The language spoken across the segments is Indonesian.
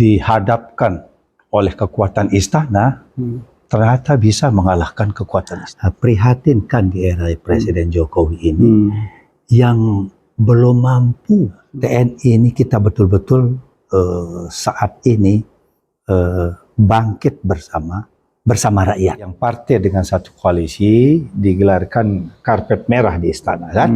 dihadapkan oleh kekuatan istana, ternyata bisa mengalahkan kekuatan istana. Prihatin kan di era Presiden Jokowi ini yang belum mampu. TNI ini kita betul-betul saat ini bangkit bersama rakyat. Yang partai dengan satu koalisi digelarkan karpet merah di istana kan.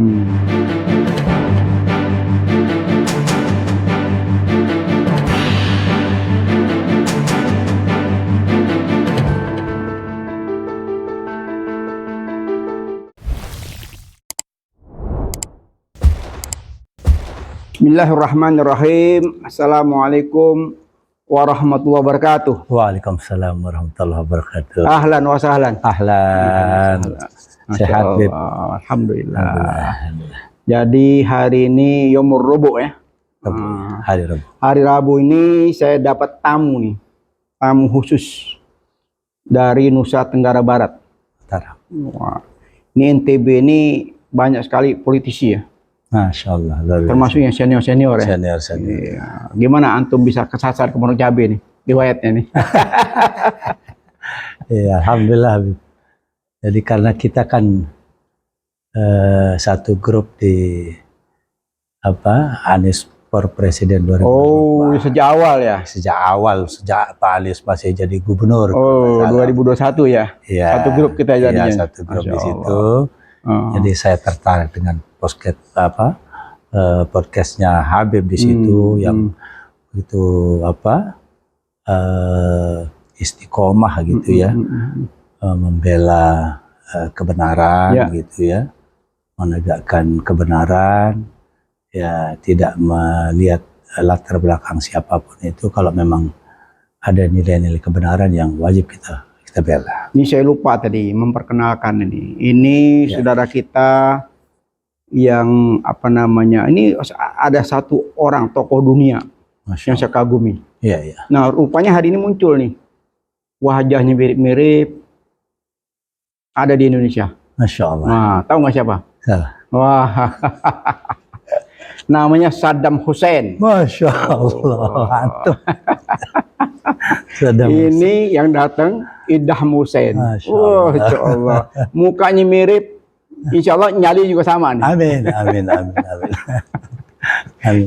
Bismillahirrahmanirrahim. Assalamualaikum warahmatullahi wabarakatuh. Waalaikumsalam warahmatullahi wabarakatuh. Ahlan wa sahlan. Ahlan. Sehat, Bib. Alhamdulillah. Jadi hari ini Yomur Robo ya. Hari Rabu. Hari Rabu ini saya dapat tamu nih. Tamu khusus dari Nusa Tenggara Barat. Wah. Ini NTB ini banyak sekali politisi ya. Masya Allah. Termasuk yang senior-senior ya. Senior. Iya. Gimana antum bisa kesasar ke Pondok Cabe nih? Riwayatnya nih. Ya, alhamdulillah, Habib. Jadi karena kita kan satu grup di Anies for Presiden 2024. Oh, sejak awal ya? Sejak Pak Anies masih jadi gubernur. Oh, 2021 ya? Ya, satu grup kita jadinya. Iya, satu grup di situ. Jadi saya tertarik dengan podcastnya Habib di situ yang itu istiqomah gitu ya, membela kebenaran gitu ya, menegakkan kebenaran ya, tidak melihat latar belakang siapapun itu, kalau memang ada nilai-nilai kebenaran yang wajib kita bela. Ini saya lupa tadi memperkenalkan ini saudara kita yang ini ada satu orang tokoh dunia yang saya kagumi. Iya. Nah, rupanya hari ini muncul nih, wajahnya mirip-mirip, ada di Indonesia. Masya Allah. Nah, tahu nggak siapa? Salah. Wah, namanya Saddam Hussein. Masya Allah. Ini yang datang Idham Hussein. Masya Allah. Mukanya mirip, insya Allah nyali juga sama nih. Amin.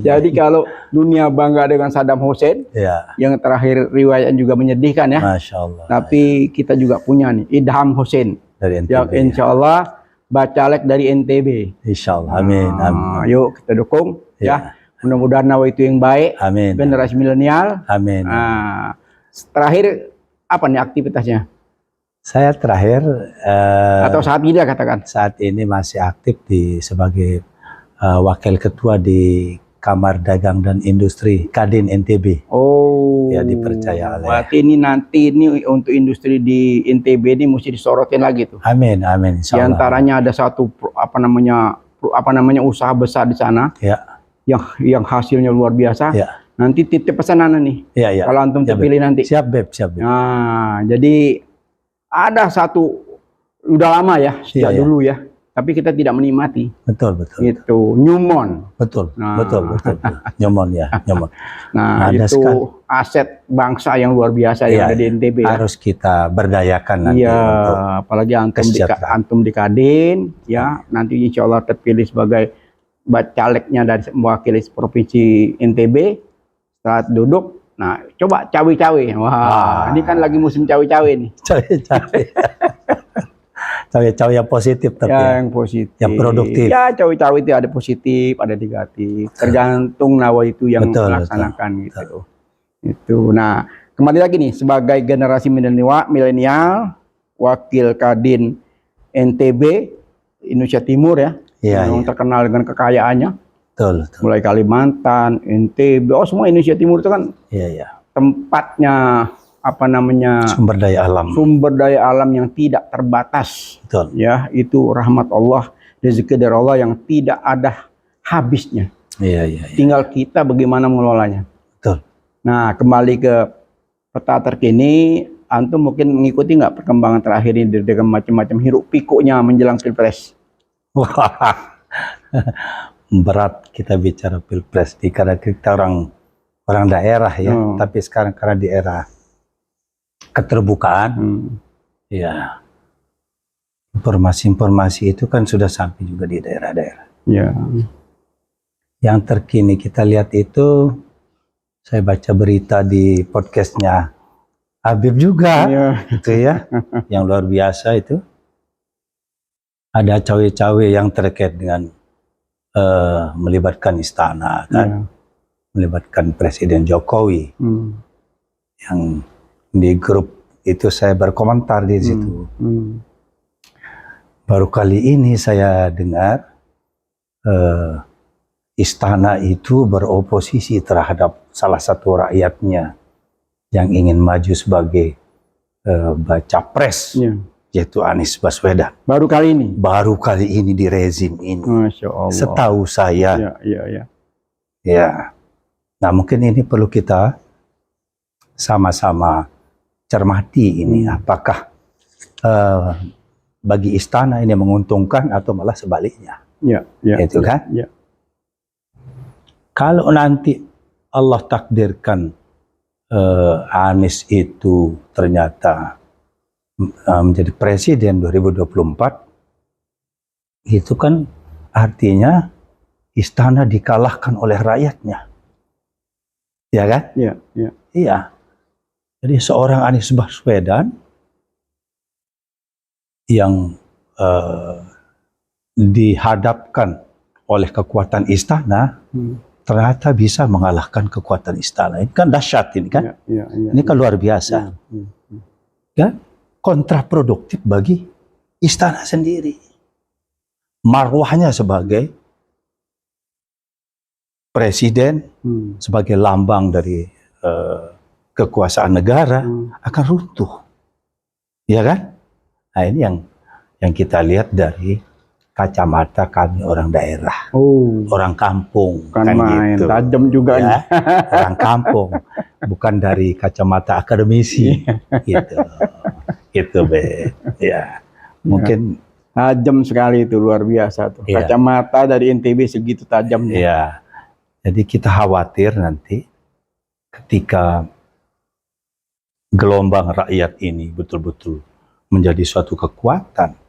Jadi kalau dunia bangga dengan Saddam Hussein, yang terakhir riwayat juga menyedihkan ya. Masya Allah. Tapi kita juga punya nih Idham Hussein dari NTB. Yang insya Allah bacalek dari NTB. Insya Allah. Amin. Yuk kita dukung ya. Mudah-mudahan nawa itu yang baik. Amin. Generasi milenial. Amin. Terakhir apa nih aktivitasnya? Saya terakhir atau saat ini katakan? Saat ini masih aktif sebagai wakil ketua di Kamar Dagang dan Industri Kadin NTB. Oh. Ya, dipercaya oleh. Berarti ini nanti untuk industri di NTB ini mesti disorotin lagi tuh. Amin. Di antaranya ada satu usaha besar di sana. Ya. Yang hasilnya luar biasa. Ya. Nanti titip pesanan nih. Iya. Kalau antum terpilih nanti. Siap, Beb. Nah, jadi ada satu udah lama ya, sejak dulu ya. Tapi kita tidak menikmati. Betul. Itu Newmont. Betul. Newmont ya, Newmont. Nah, ada itu aset bangsa yang luar biasa yang ada di NTB. Harus kita berdayakan nanti. Iya, apalagi antum di Kadin ya, nanti insya Allah terpilih sebagai bacaleknya dari mewakili provinsi NTB. Setelah duduk, nah coba cawe-cawe. Wah, ini kan lagi musim cawe-cawe nih. Cawe-cawe yang positif, tapi yang positif, yang produktif. Ya, cawe-cawe itu ada positif, ada negatif. Tergantung nawa itu yang melaksanakan gitu. Itu. Nah, kembali lagi nih sebagai generasi milenial, wakil Kadin NTB Indonesia Timur ya. Yang terkenal dengan kekayaannya. Betul. Mulai Kalimantan, NTB, semua Indonesia Timur itu kan tempatnya sumber daya alam yang tidak terbatas. Betul. Ya, itu rahmat Allah, rezeki dari Allah yang tidak ada habisnya. Iya. Tinggal kita bagaimana mengelolanya. Betul. Nah, kembali ke peta terkini, antum mungkin mengikuti nggak perkembangan terakhir ini dengan macam-macam hiruk pikuknya menjelang Pilpres? Wah. Berat kita bicara Pilpres karena kita orang orang daerah ya, tapi sekarang karena di era keterbukaan, ya informasi-informasi itu kan sudah sampai juga di daerah-daerah. Ya. Yang terkini kita lihat itu, saya baca berita di podcastnya Habib juga, itu ya, yang luar biasa itu. Ada cawe-cawe yang terkait dengan melibatkan istana, kan, melibatkan Presiden Jokowi, yang di grup itu saya berkomentar di situ. Baru kali ini saya dengar istana itu beroposisi terhadap salah satu rakyatnya yang ingin maju sebagai baca pres, yaitu Anies Baswedan. Baru kali ini? Baru kali ini di rezim ini. Masya Allah. Setahu saya. Ya. Nah, mungkin ini perlu kita sama-sama cermati ini. Apakah bagi istana ini menguntungkan atau malah sebaliknya? Itu kan? Kalau nanti Allah takdirkan Anies itu ternyata menjadi presiden 2024, itu kan artinya istana dikalahkan oleh rakyatnya, ya kan? Iya. Jadi seorang Anies Baswedan yang dihadapkan oleh kekuatan istana, ternyata bisa mengalahkan kekuatan istana. Ini kan dahsyat ini kan? Ini kan luar biasa. Kan? Kontraproduktif bagi istana sendiri. Marwahnya sebagai presiden, sebagai lambang dari kekuasaan negara akan runtuh. Ya kan? Nah, ini yang kita lihat dari kacamata kami orang daerah, orang kampung, kan main gitu. Tajam juga ya, orang kampung, bukan dari kacamata akademisi, gitu be, ya, mungkin tajam sekali itu, luar biasa tuh, kacamata dari NTB segitu tajamnya. Ya, jadi kita khawatir nanti ketika gelombang rakyat ini betul-betul menjadi suatu kekuatan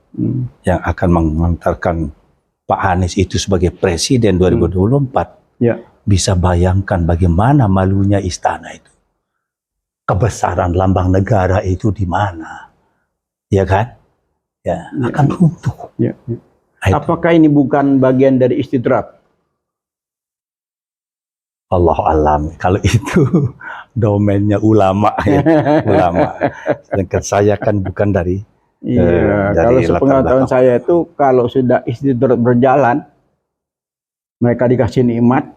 yang akan mengantarkan Pak Anies itu sebagai presiden 2024, bisa bayangkan bagaimana malunya istana itu. Kebesaran lambang negara itu di mana, ya kan? Ya, akan runtuh. Apakah ini bukan bagian dari istidrak? Allah alam, kalau itu domainnya ulama ya, ulama. Sedangkan saya kan bukan dari kalau sepengetahuan saya itu kalau sudah istidrak berjalan, mereka dikasih nikmat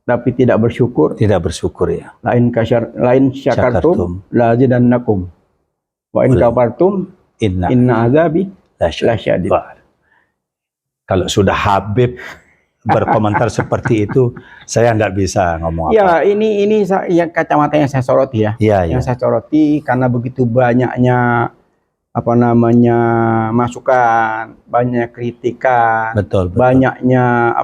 tapi tidak bersyukur. Tidak bersyukur ya. Lain syakartum la azidannakum. Wa in kafartum inna azabi lasyadid. Kalau sudah Habib berkomentar seperti itu, saya nggak bisa ngomong apa. Ya, ini yang kacamata yang saya soroti ya. Yang saya soroti karena begitu banyaknya masukan, banyak kritikan, banyaknya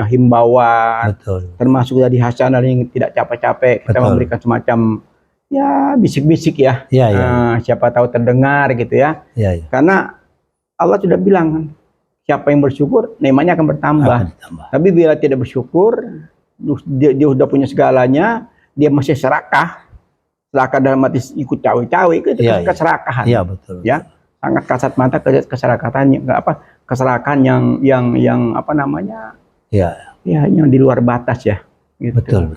himbauan, termasuk dari Hasanah yang tidak capek-capek kita memberikan semacam ya bisik-bisik ya, siapa tahu terdengar gitu ya. Karena Allah sudah bilang kan, siapa yang bersyukur nikmatnya akan bertambah. Tapi bila tidak bersyukur, dia sudah punya segalanya, dia masih serakah dalam arti ikut cawe-cawe itu keserakahan. Iya, betul. Ya, sangat kasat mata keserakahan keserakan yang yang di luar batas ya. Gitu. Betul.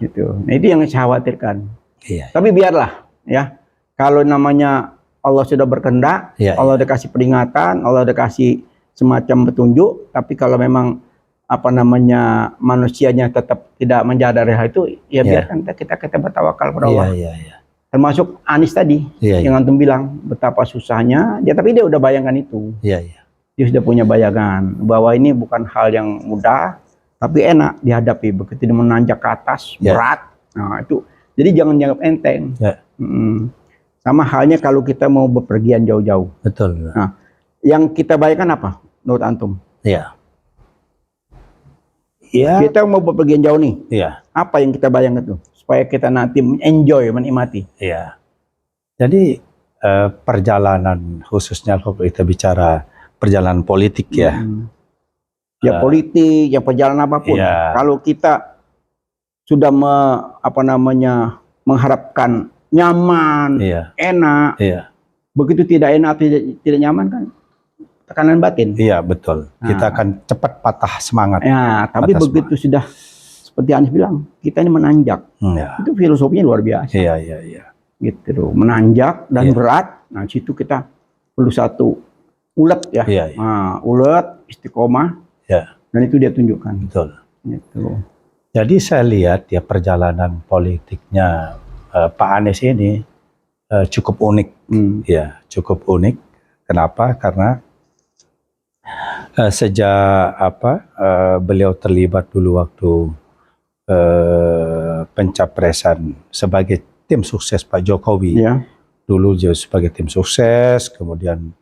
Gitu. Nah, itu yang saya khawatirkan. Iya. Tapi biarlah ya. Kalau namanya Allah sudah berkehendak, Allah udah kasih peringatan, Allah udah kasih semacam petunjuk, tapi kalau memang manusianya tetap tidak menjadari hal itu, ya biarkan kita bertawakal kepada Allah. Termasuk Anies tadi, yang antum bilang betapa susahnya, tapi dia udah bayangkan itu. Dia sudah punya bayangan bahwa ini bukan hal yang mudah, tapi enak dihadapi. Begitu dia menanjak ke atas, berat. Nah itu, jadi jangan dianggap enteng. Sama halnya kalau kita mau bepergian jauh-jauh. Betul. Nah, yang kita bayangkan apa, menurut antum? Ya. Kita mau bepergian jauh nih. Iya. Apa yang kita bayangkan tuh? Supaya kita nanti enjoy, menikmati. Iya. Jadi perjalanan khususnya kalau kita bicara perjalanan politik ya. Ya politik, ya perjalanan apapun. Iya. Kalau kita sudah mengharapkan nyaman, Iya. enak, Iya. begitu tidak enak, tidak nyaman kan tekanan batin. Iya, betul. Kita akan cepat patah semangat. Ya, tapi Patah begitu sudah seperti Anies bilang, kita ini menanjak. Ya. Itu filosofinya luar biasa. Iya, iya, iya. Gitu loh, menanjak dan Iya. berat. Nah, situ kita perlu satu ulet ya. Iya, iya. Nah, ulet, istiqomah. Ya. Dan itu dia tunjukkan. Betul. Gitu. Jadi saya lihat ya perjalanan politiknya Pak Anies ini cukup unik. Ya, cukup unik. Kenapa? Karena sejak beliau terlibat dulu waktu pencapresan sebagai tim sukses Pak Jokowi. Ya. Dulu dia sebagai tim sukses, kemudian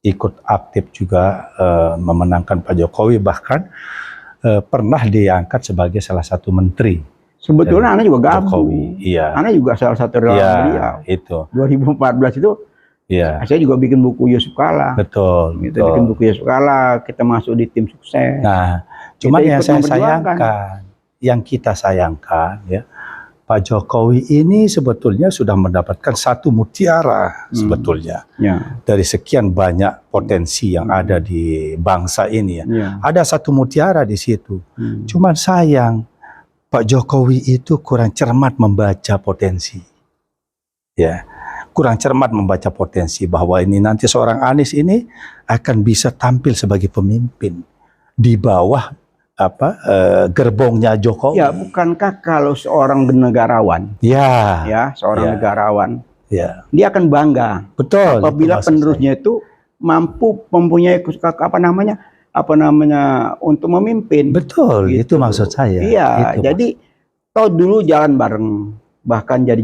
ikut aktif juga memenangkan Pak Jokowi, bahkan pernah diangkat sebagai salah satu menteri. Sebetulnya Ana juga gabung. Jokowi. Iya. Ana juga salah satu relawan beliau. Itu. 2014 itu Iya. saya juga bikin buku Yusuf Kala. Betul. Kita bikin buku Yusuf Kala, kita masuk di tim sukses. Nah, cuman Kita yang ikut saya memperjuangkan. sayangkan, yang kita sayangkan ya, Pak Jokowi ini sebetulnya sudah mendapatkan satu mutiara sebetulnya Ya. dari sekian banyak potensi yang ada di bangsa ini ya. Ya. Ada satu mutiara di situ. Cuman sayang Pak Jokowi itu kurang cermat membaca potensi. Ya. Kurang cermat membaca potensi bahwa ini nanti seorang Anies ini akan bisa tampil sebagai pemimpin di bawah gerbongnya Jokowi. Ya, bukankah kalau seorang negarawan, Ya, seorang Ya. negarawan, ya, dia akan bangga betul. apabila itu maksud penerusnya itu mampu mempunyai untuk memimpin. saya. Betul, Gitu. itu maksud saya. Iya, Itu jadi toh dulu jalan bareng, bahkan jadi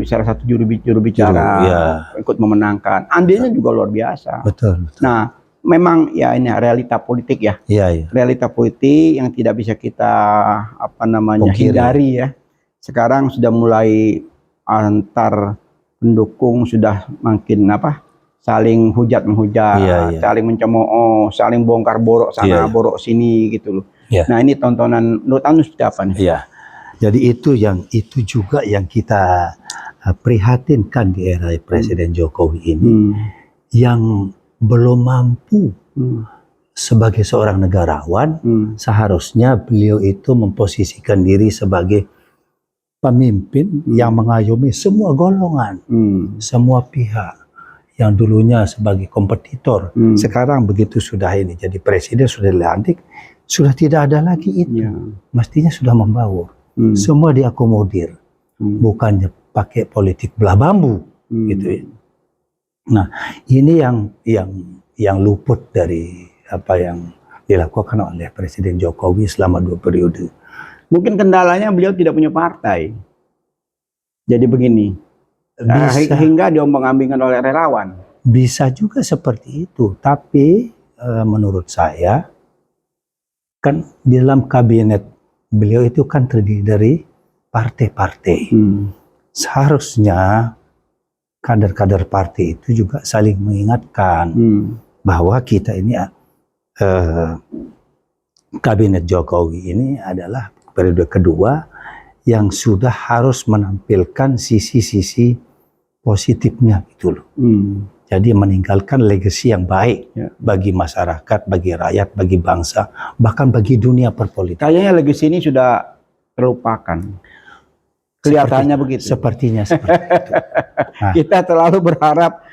salah satu juru bicara, Iya. ikut memenangkan. Andilnya juga luar biasa. betul. Nah, memang ya ini realita politik ya. Iya, iya. Realita politik yang tidak bisa kita Pungkiri. hindari ya. Sekarang sudah mulai antar pendukung sudah makin saling hujat menghujat, Iya, iya. saling mencemooh, saling bongkar borok sana, Iya, iya. borok sini gitu loh. Iya. Nah, ini tontonan menurut Anda seperti apa nih? Iya. Jadi itu juga yang kita prihatinkan di era Presiden Jokowi ini, yang belum mampu sebagai seorang negarawan. Seharusnya beliau itu memposisikan diri sebagai pemimpin yang mengayomi semua golongan, semua pihak yang dulunya sebagai kompetitor. Sekarang begitu sudah ini jadi presiden, sudah dilantik, sudah tidak ada lagi itu. Ya. Mestinya sudah membaur. Semua diakomodir, bukannya pakai politik belah bambu, gitu ya. Nah, ini yang luput dari apa yang dilakukan oleh Presiden Jokowi selama 2 periode. Mungkin kendalanya beliau tidak punya partai. Jadi begini, hingga diombang-ambingkan oleh relawan. Bisa juga seperti itu, tapi menurut saya kan di dalam kabinet beliau itu kan terdiri dari partai-partai. Seharusnya kader-kader partai itu juga saling mengingatkan bahwa kita ini kabinet Jokowi ini adalah periode kedua yang sudah harus menampilkan sisi-sisi positifnya gitu loh. Jadi meninggalkan legasi yang baik bagi masyarakat, bagi rakyat, bagi bangsa, bahkan bagi dunia perpolitikan. Kayaknya legasi ini sudah terlupakan. Kelihatannya begitu. Sepertinya seperti itu. Nah, Kita terlalu berharap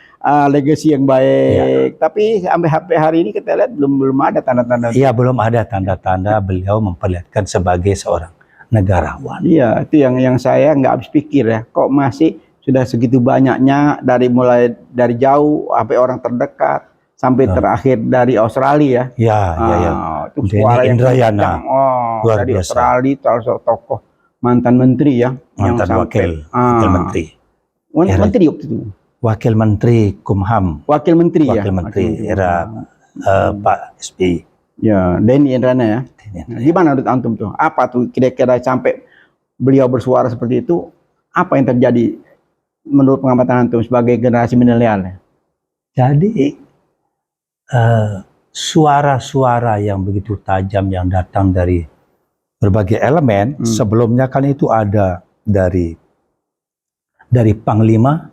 legasi yang baik, tapi sampai hari ini kita lihat belum ada tanda-tanda. iya, belum ada tanda-tanda beliau memperlihatkan sebagai seorang negarawan. Iya, itu yang saya nggak habis pikir ya. Kok masih sudah segitu banyaknya mulai dari jauh sampai orang terdekat sampai terakhir dari Australia Ya, ya. itu Denny suara yang Indrayana. kencang. Luar Dari biasa. Australia salah satu tokoh mantan menteri ya, Mantan wakil menteri. Menteri waktu itu. Wakil Menteri Kumham. Wakil menteri ya. Wakil Menteri era Pak SBY. Ya, Denny Indrayana ya. ini. Nah, gimana menurut antum tuh? Apa tuh kira-kira sampai beliau bersuara seperti itu? Apa yang terjadi menurut pengamatan antum sebagai generasi milenial? Jadi suara-suara yang begitu tajam yang datang dari berbagai elemen, sebelumnya kan itu ada dari Panglima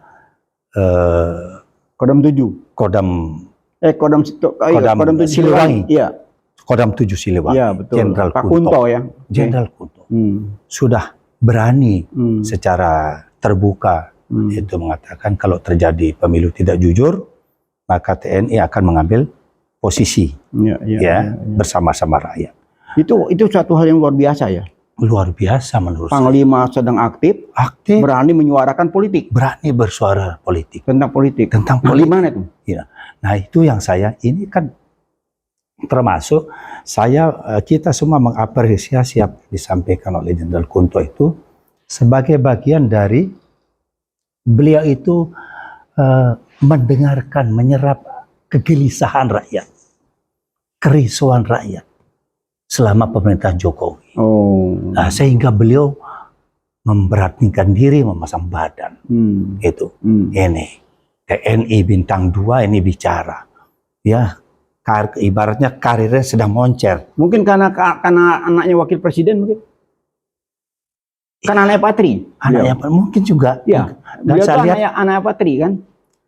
Kodam 7. Kodam 7 Siliwangi. Iya. Kodam 7 Siliwangi. Iya, betul. Jenderal Pak Kunto. Kunto ya. Jenderal Kunto. Sudah berani secara terbuka itu mengatakan kalau terjadi pemilu tidak jujur, maka TNI akan mengambil posisi bersama-sama rakyat. Itu suatu hal yang luar biasa ya. Luar biasa menurut Panglima sedang aktif, berani menyuarakan politik, berani bersuara politik tentang politik. Gimana itu? Ya. Nah itu yang ini kan termasuk kita semua mengapresiasi apa yang disampaikan oleh Jenderal Kunto itu sebagai bagian dari beliau itu mendengarkan, menyerap kegelisahan rakyat, kerisauan rakyat selama pemerintahan Jokowi. Nah, sehingga beliau memberanikan diri memasang badan. Ini TNI bintang 2 ini bicara. Ya, ibaratnya karirnya sedang moncer. Mungkin karena anaknya wakil presiden mungkin. Kan anaknya Patri. Anaknya mungkin juga. Ya. Dan saya lihat anaknya Patri kan.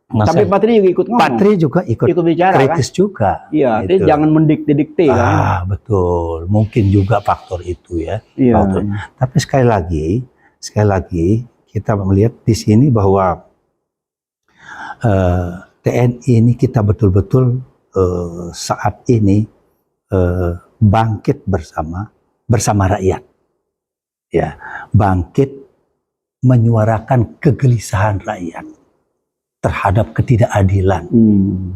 Tapi Patri juga ikut ngomong. Patri juga ikut bicara, kritis kan? Juga. Iya, jadi jangan mendikte-dikte kan. Betul. Mungkin juga faktor itu ya. Iya. Tapi sekali lagi kita melihat di sini bahwa TNI ini kita betul-betul saat ini bangkit bersama rakyat. Ya, bangkit menyuarakan kegelisahan rakyat terhadap ketidakadilan,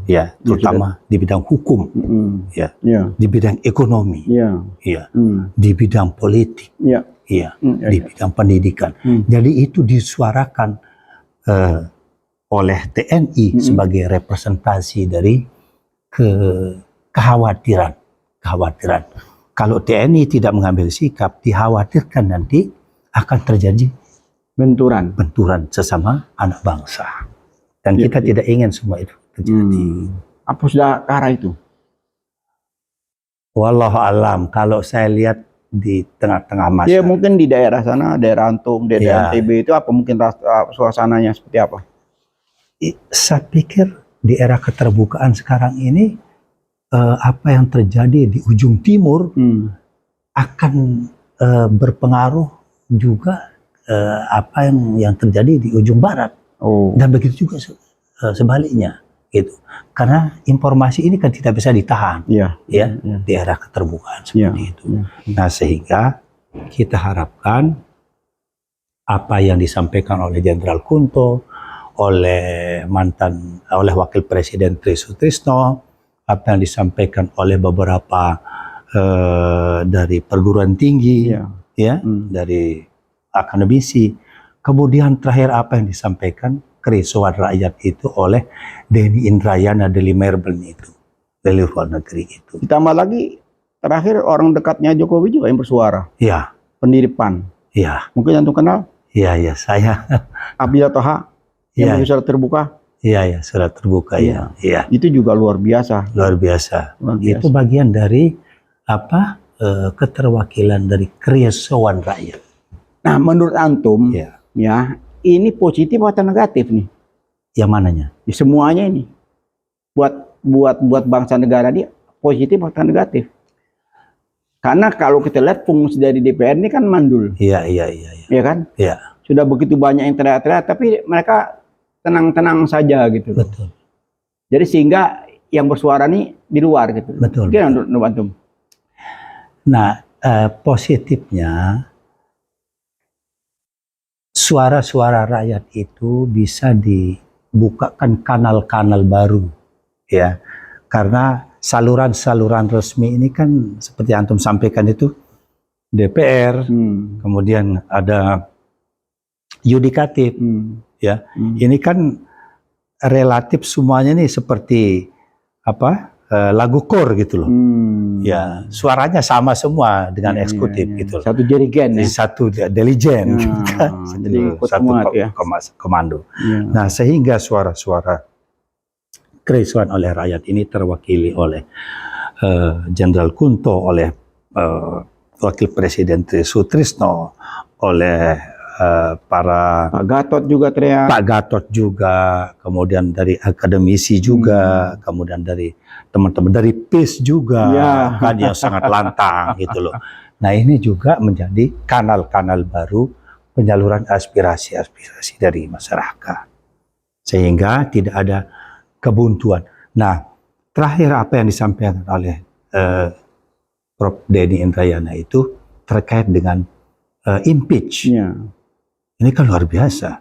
ya, terutama di bidang hukum, di bidang ekonomi, di bidang politik, di bidang pendidikan. Jadi itu disuarakan oleh TNI sebagai representasi dari kekhawatiran. Kalau TNI tidak mengambil sikap, dikhawatirkan nanti akan terjadi benturan sesama anak bangsa. Dan kita tidak ingin semua itu terjadi. Apa sudah ke arah itu? Wallahu alam. Kalau saya lihat di tengah-tengah masyarakat. Ya mungkin di daerah sana, daerah Antum, daerah NTB itu apa mungkin suasananya seperti apa? Saya pikir di era keterbukaan sekarang ini apa yang terjadi di ujung timur akan berpengaruh juga apa yang terjadi di ujung barat. Dan begitu juga sebaliknya gitu. Karena informasi ini kan tidak bisa ditahan di era keterbukaan seperti itu. Nah, sehingga kita harapkan apa yang disampaikan oleh Jenderal Kunto, oleh Wakil Presiden Tri Sutrisno, apa yang disampaikan oleh beberapa dari perguruan tinggi, dari akademisi. Kemudian terakhir apa yang disampaikan kerisauan rakyat itu oleh Denny Indrayana dari Melbourne itu, dari luar negeri itu. Ditambah lagi terakhir orang dekatnya Jokowi juga yang bersuara. Iya. Pendiri PAN. Iya. Mungkin Antum kenal? Iya, saya. Abdillah Toha yang surat terbuka. Iya, surat terbuka ya. Iya. Itu juga luar biasa. Luar biasa. Itu bagian dari keterwakilan dari kerisauan rakyat. Nah, menurut Antum, ya, ini positif atau negatif nih? Yang mananya? Ya, semuanya ini. Buat bangsa negara ini positif atau negatif? Karena kalau kita lihat fungsi dari DPR ini kan mandul. Iya. Iya kan? Iya. Sudah begitu banyak yang teriak-teriak, tapi mereka tenang-tenang saja gitu. Betul. Jadi sehingga yang bersuara nih di luar gitu. Betul. Gimana menurut Antum? Nah, positifnya suara-suara rakyat itu bisa dibukakan kanal-kanal baru, ya, karena saluran-saluran resmi ini kan seperti Antum sampaikan itu DPR, kemudian ada yudikatif, ya, ini kan relatif semuanya nih seperti lagu core gitu loh. Ya, suaranya sama semua dengan eksekutif gitu loh. Satu dirigen ya. Satu dirigen. Jadi satu ya. komando. Ya. Nah, sehingga suara-suara keresuhan oleh rakyat ini terwakili oleh Jenderal Kunto, oleh Wakil Presiden Tri Sutrisno, oleh para Pak Gatot juga teriak. Pak Gatot juga, kemudian dari akademisi juga, kemudian dari teman-teman dari PIS juga, kan yang sangat lantang gitu loh. Nah, ini juga menjadi kanal-kanal baru penyaluran aspirasi-aspirasi dari masyarakat, sehingga tidak ada kebuntuan. Nah, terakhir apa yang disampaikan oleh Prof. Denny Indrayana itu terkait dengan impeach. Ini kan luar biasa.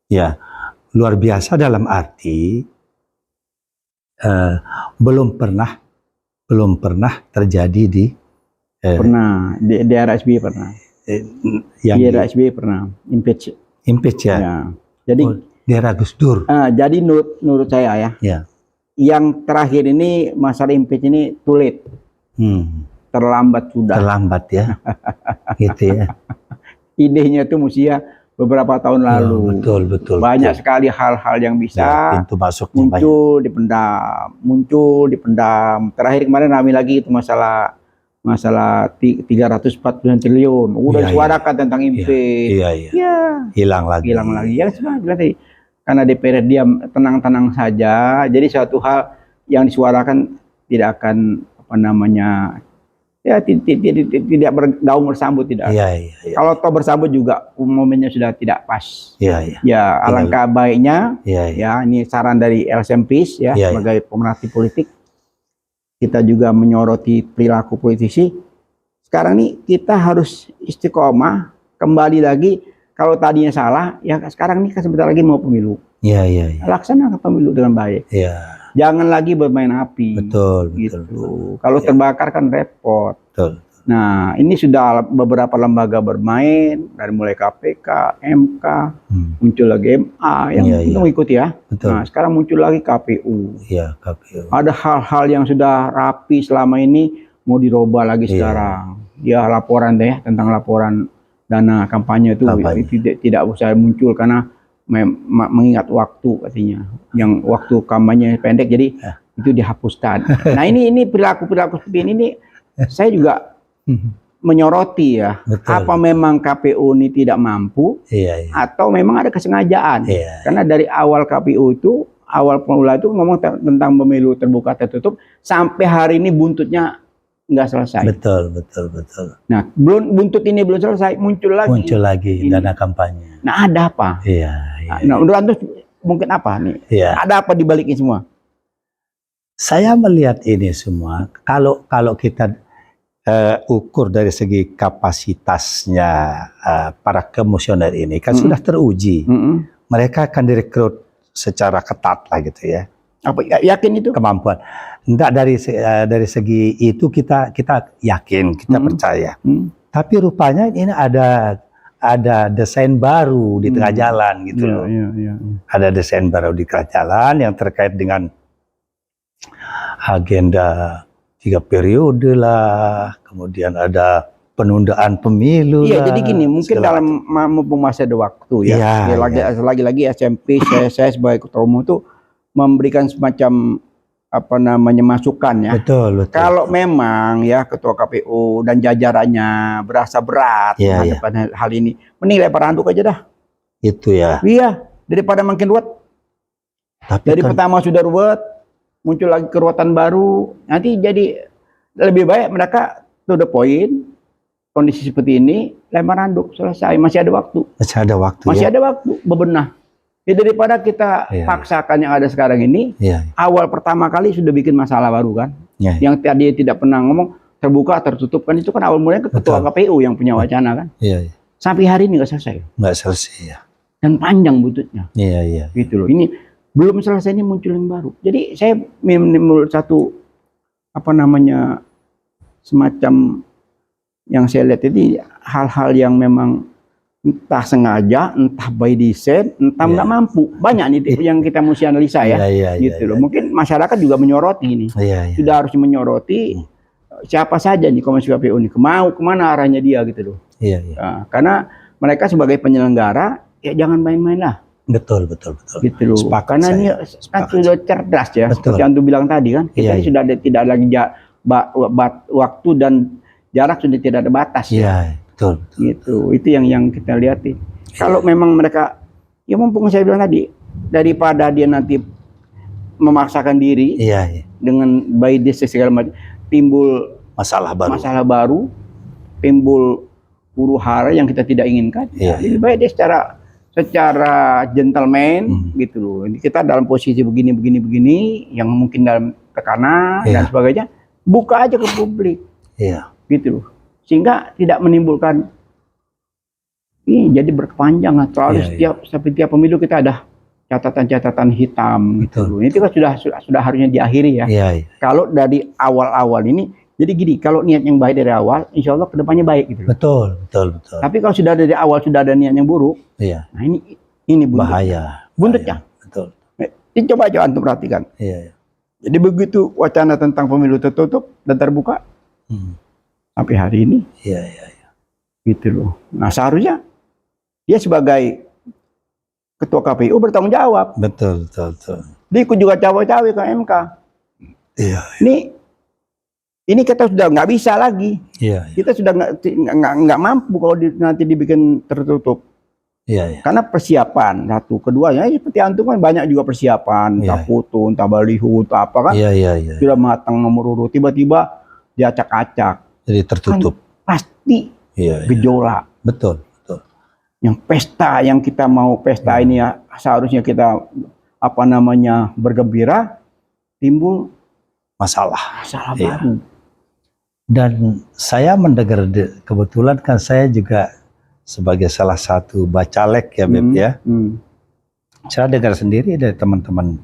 Ya, luar biasa dalam arti belum pernah terjadi di pernah di era SBY pernah. Yang di era SBY pernah impeach ya. Jadi di era Gus Dur. Jadi menurut saya ya. Yang terakhir ini masalah impeach ini too late. Terlambat sudah. Terlambat ya. Gitu ya. Idenya itu mesti beberapa tahun lalu. Betul. Banyak sekali hal-hal yang bisa pintu masuknya muncul dipendam. Terakhir kemarin ramai lagi itu masalah 349 triliun. Udah disuarakan tentang impeach. Iya. Hilang lagi. Ya sebenarnya tadi karena DPR diam tenang-tenang saja. Jadi suatu hal yang disuarakan tidak akan tidak berdaung bersambut tidak. Iya. Kalau toh bersambut juga momennya sudah tidak pas. Iya. Ya alangkah baiknya. Ya ini saran dari LSM PIS sebagai pemerhati politik. Kita juga menyoroti perilaku politisi. Sekarang nih kita harus istiqomah kembali lagi. Kalau tadinya salah, ya sekarang nih sebentar lagi mau pemilu. Iya. Laksanakan pemilu dengan baik. Iya. Jangan lagi bermain api. Betul. Kalau terbakar kan repot. Betul. Nah, ini sudah beberapa lembaga bermain dari mulai KPK, MK, muncul lagi MA yang mengikuti ya. Betul. Nah, sekarang muncul lagi KPU. Iya, KPU. Ada hal-hal yang sudah rapi selama ini mau dirubah lagi sekarang. Ya laporan tentang laporan dana kampanye itu tidak usah muncul karena mengingat waktu katanya, yang waktu kampanye pendek jadi itu dihapuskan. Nah ini perilaku seperti ini saya juga menyoroti ya. Betul. Apa memang KPU ini tidak mampu atau memang ada kesengajaan? Karena dari awal KPU itu awal pemula itu ngomong tentang pemilu terbuka tertutup sampai hari ini buntutnya nggak selesai. Betul. Nah, buntut ini belum selesai, muncul lagi dana kampanye. Nah, ada apa? Nah, menurut Anda mungkin apa nih? Ada apa di balik ini semua? Saya melihat ini semua kalau kita ukur dari segi kapasitasnya para komisioner ini kan sudah teruji. Mereka akan direkrut secara ketat lah gitu ya. Apa yakin itu? Kemampuan. Enggak dari segi itu kita yakin, kita percaya. Tapi rupanya ini ada desain baru di tengah jalan gitu loh. Ada desain baru di tengah jalan yang terkait dengan agenda 3 periode lah, kemudian ada penundaan pemilu. Iya, jadi gini, mungkin dalam masa ada waktu ya. Lagi-lagi SMP saya sebagai ketua umum itu memberikan semacam masukan ya. Betul. Kalau memang ya ketua KPU dan jajarannya berasa berat pada hal ini, mending lempar handuk aja dah. Itu ya. Iya, daripada makin ruwet. Dari pertama sudah ruwet, muncul lagi keruwetan baru, nanti jadi lebih baik mereka to the point. Kondisi seperti ini, lempar handuk, selesai. Masih ada waktu. Masih ada waktu bebenah. Ya, daripada kita paksakan yang ada sekarang ini, awal pertama kali sudah bikin masalah baru kan. Yang tadi tidak pernah ngomong terbuka tertutup kan, itu kan awal mulanya ketua KPU yang punya wacana kan. Sampai hari ini nggak selesai. Ya. Dan panjang buntutnya. Gitu loh. Ini belum selesai, ini muncul yang baru. Jadi saya menurut satu semacam yang saya lihat ini hal-hal yang memang entah sengaja, entah by design, entah nggak mampu. Banyak nih yang kita mesti analisa ya, gitu loh. Mungkin masyarakat juga menyoroti ini, sudah harus menyoroti siapa saja nih Komisi KPU ini, kemana arahnya dia gitu loh. Nah, karena mereka sebagai penyelenggara ya jangan main-main lah. Betul. Gitu loh. Karena ini kan sudah cerdas ya, seperti yang Antum bilang tadi kan, kita sudah tidak lagi waktu dan jarak sudah tidak ada batas. Betul. Gitu. Itu yang kita lihat. Kalau memang mereka, ya mumpung saya bilang tadi, daripada dia nanti memaksakan diri dengan by design segala macam, timbul masalah baru, timbul huru hara yang kita tidak inginkan. Lebih baik dia secara gentleman gitu loh. Ini kita dalam posisi begini yang mungkin dalam tekanan dan sebagainya, buka aja ke publik. Gitu loh. Sehingga tidak menimbulkan jadi berkepanjangan. Terlalu setiap pemilu kita ada catatan-catatan hitam gitu loh. Itu kan sudah harusnya diakhiri ya. Kalau dari awal-awal ini, jadi gini, kalau niat yang baik dari awal, insya Allah kedepannya baik gitu loh. Betul. Tapi kalau sudah dari awal sudah ada niat yang buruk, nah ini bahaya. Buntutnya. Betul. Ini coba Antum perhatikan. Jadi begitu wacana tentang pemilu tertutup dan terbuka, sampai hari ini, gitu loh. Nah seharusnya dia sebagai ketua KPU bertanggung jawab. Betul. Dia ikut juga cawe-cawe ke MK. Ini kita sudah nggak bisa lagi. Kita sudah nggak mampu kalau nanti dibikin tertutup. Karena persiapan satu, keduanya seperti Antum kan banyak juga persiapan, entah foto, entah baliho, entah apa kan. Sudah matang nomor urut, tiba-tiba diacak-acak. Jadi tertutup. Kan pasti gejolak. Betul. Yang pesta yang kita mau ini ya seharusnya kita bergembira, timbul masalah baru. Dan saya mendengar kebetulan kan saya juga sebagai salah satu bacalek ya Beb ya. Saya dengar sendiri dari teman-teman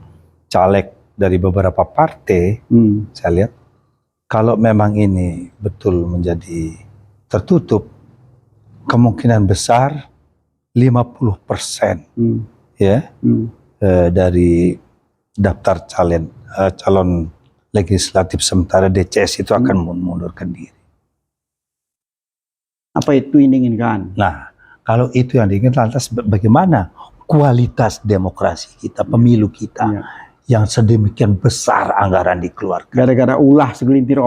caleg dari beberapa partai, saya lihat kalau memang ini betul menjadi tertutup, kemungkinan besar 50% dari daftar calon legislatif sementara DCS itu akan mengundurkan diri. Apa itu yang diinginkan? Nah, kalau itu yang diinginkan, lantas bagaimana kualitas demokrasi kita, pemilu kita? Yang sedemikian besar anggaran dikeluarkan gara-gara ulah segelintir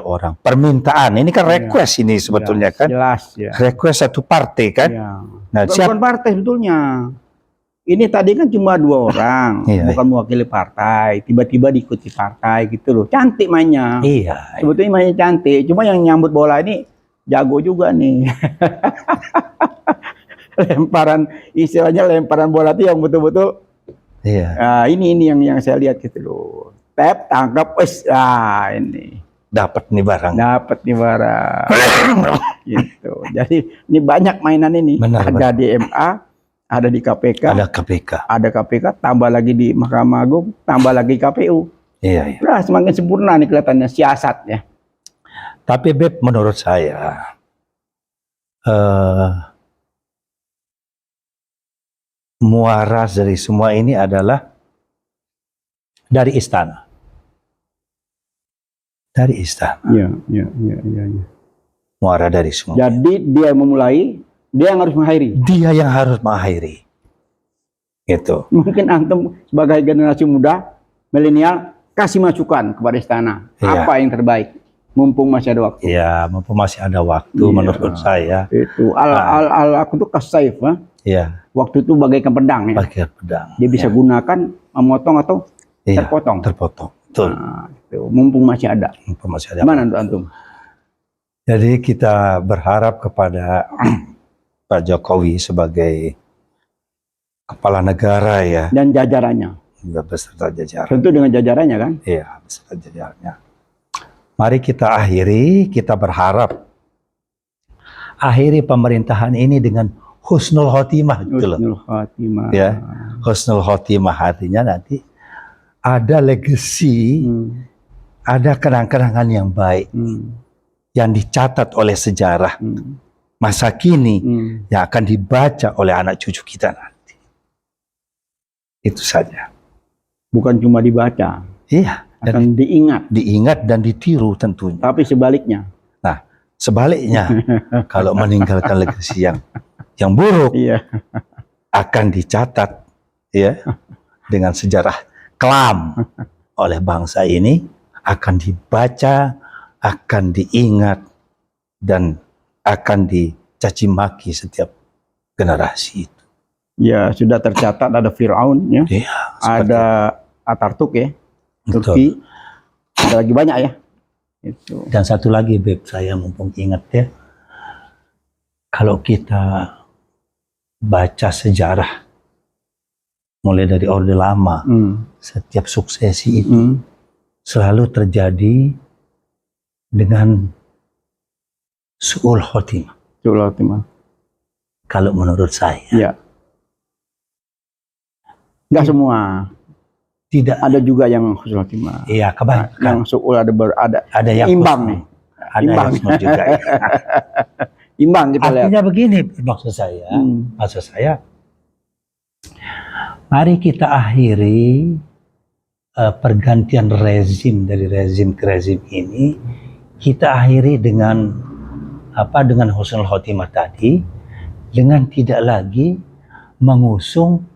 orang. Permintaan ini kan request ini sebetulnya kan jelas request satu partai kan. Nah, bukan partai sebetulnya. Ini tadi kan cuma 2 orang, bukan mewakili partai, tiba-tiba diikuti partai gitu loh. Cantik mainnya. Sebetulnya mainnya cantik, cuma yang nyambut bola ini jago juga nih. Istilahnya lemparan bola itu yang betul-betul. Nah, ini yang saya lihat gitu loh. Tap, tangkap, ini dapat nih barang. Gitu. Jadi ini banyak mainan ini. Ada di MA, ada di KPK. Ada KPK, tambah lagi di Mahkamah Agung, tambah lagi KPU. Nah, semakin sempurna nih kelihatannya siasatnya. Tapi Beb, menurut saya muara dari semua ini adalah dari istana. Muara dari semua. Jadi dia memulai, dia yang harus mengakhiri. Gitu. Mungkin Antum sebagai generasi muda, milenial, kasih masukan kepada istana. Apa yang terbaik? Mumpung masih ada waktu. Mumpung masih ada waktu menurut saya. Itu aku tuh kasaif, waktu itu bagaikan pedang ya. Dia bisa gunakan memotong atau terpotong. Betul. Nah, itu. Mumpung masih ada. Mana Antum? Jadi kita berharap kepada Pak Jokowi sebagai kepala negara ya. Dan jajarannya. Beserta jajaran. Tentu dengan jajarannya kan? Beserta jajarannya. Mari kita akhiri, kita berharap akhiri pemerintahan ini dengan husnul khotimah gitu loh. Husnul khotimah. Husnul khotimah artinya nanti ada legacy, ada kenang-kenangan yang baik yang dicatat oleh sejarah masa kini yang akan dibaca oleh anak cucu kita nanti. Itu saja. Bukan cuma dibaca. Iya. Akan diingat dan ditiru tentunya. Tapi sebaliknya. Nah, sebaliknya kalau meninggalkan legasi yang buruk, akan dicatat ya dengan sejarah kelam oleh bangsa ini, akan dibaca, akan diingat, dan akan dicaci maki setiap generasi itu. Ya, sudah tercatat ada Firaun ya. Ada Atatürk ya. Turki. Ada lagi banyak ya. Itu. Dan satu lagi Beb, saya mumpung ingat ya. Kalau kita baca sejarah mulai dari Orde Lama, setiap suksesi itu selalu terjadi dengan su'ul khotimah. Su'ul khotimah. Kalau menurut saya. Ya. Enggak semua. Tidak. Ada juga yang husnul khotimah. Iya, kebanyakan. Yang su'ul ada yang imbang nih. Ada imbang juga. Ya. Imbang kita lihat. Artinya begini maksud saya. Mari kita akhiri pergantian rezim dari rezim ke rezim ini, kita akhiri dengan dengan husnul khotimah tadi, dengan tidak lagi mengusung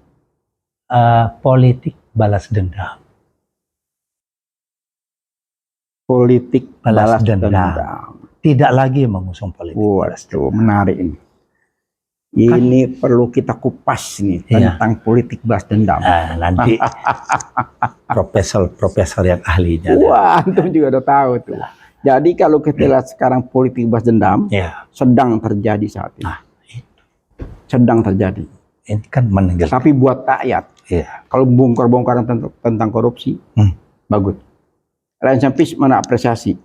politik balas dendam. Politik balas dendam. Tidak lagi mengusung politik balas dendam. Menarik ini. Ini perlu kita kupas nih tentang politik balas dendam. Nanti profesor yang ahlinya. Wah, antum juga udah tahu tuh. Jadi kalau kita lihat sekarang politik balas dendam sedang terjadi saat ini. Sedang terjadi. Ini kan meninggal. Tapi buat rakyat. Kalau bongkar-bongkaran tentang korupsi, bagus. Rakyat Sampis mengapresiasi